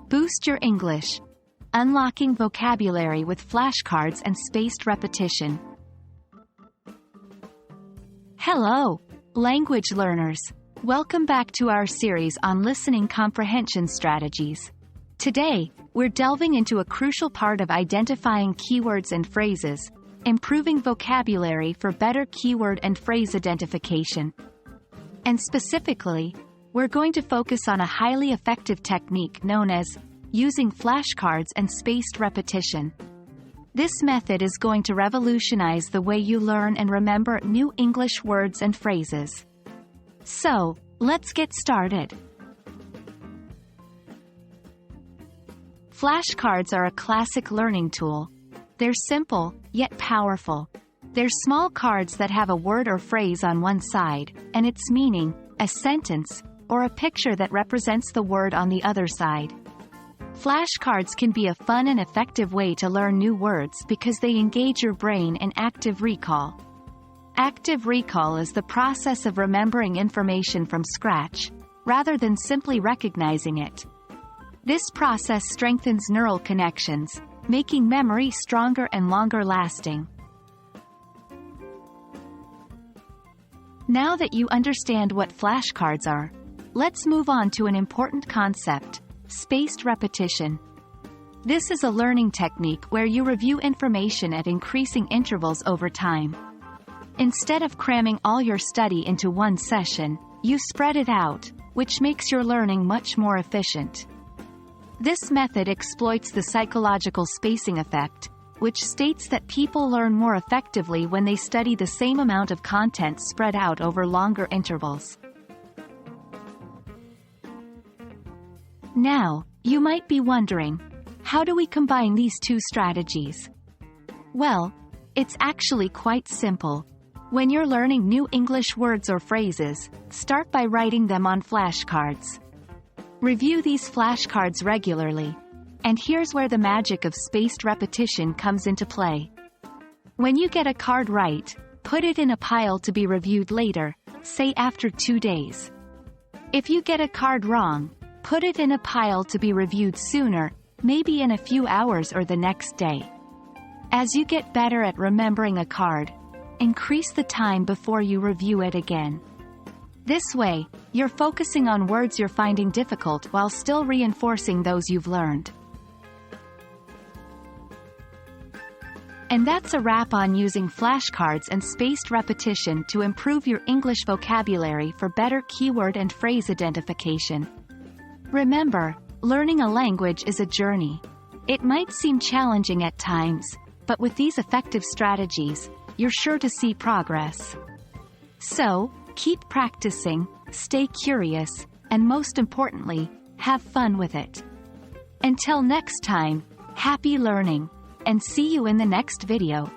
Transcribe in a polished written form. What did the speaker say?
Boost your English. Unlocking vocabulary with flashcards and spaced repetition. Hello, language learners. Welcome back to our series on listening comprehension strategies. Today, we're delving into a crucial part of identifying keywords and phrases, improving vocabulary for better keyword and phrase identification. And specifically, we're going to focus on a highly effective technique known as using flashcards and spaced repetition. This method is going to revolutionize the way you learn and remember new English words and phrases. So, let's get started. Flashcards are a classic learning tool. They're simple, yet powerful. They're small cards that have a word or phrase on one side, and its meaning, a sentence, or a picture that represents the word on the other side. Flashcards can be a fun and effective way to learn new words because they engage your brain in active recall. Active recall is the process of remembering information from scratch, rather than simply recognizing it. This process strengthens neural connections, making memory stronger and longer lasting. Now that you understand what flashcards are, let's move on to an important concept: spaced repetition. This is a learning technique where you review information at increasing intervals over time. Instead of cramming all your study into one session, you spread it out, which makes your learning much more efficient. This method exploits the psychological spacing effect, which states that people learn more effectively when they study the same amount of content spread out over longer intervals. Now, you might be wondering, how do we combine these two strategies? Well, it's actually quite simple. When you're learning new English words or phrases, start by writing them on flashcards. Review these flashcards regularly. And here's where the magic of spaced repetition comes into play. When you get a card right, put it in a pile to be reviewed later, say after 2 days. If you get a card wrong, put it in a pile to be reviewed sooner, maybe in a few hours or the next day. As you get better at remembering a card, increase the time before you review it again. This way, you're focusing on words you're finding difficult while still reinforcing those you've learned. And that's a wrap on using flashcards and spaced repetition to improve your English vocabulary for better keyword and phrase identification. Remember, learning a language is a journey. It might seem challenging at times, but with these effective strategies, you're sure to see progress. So, keep practicing, stay curious, and most importantly, have fun with it. Until next time, happy learning, and see you in the next video.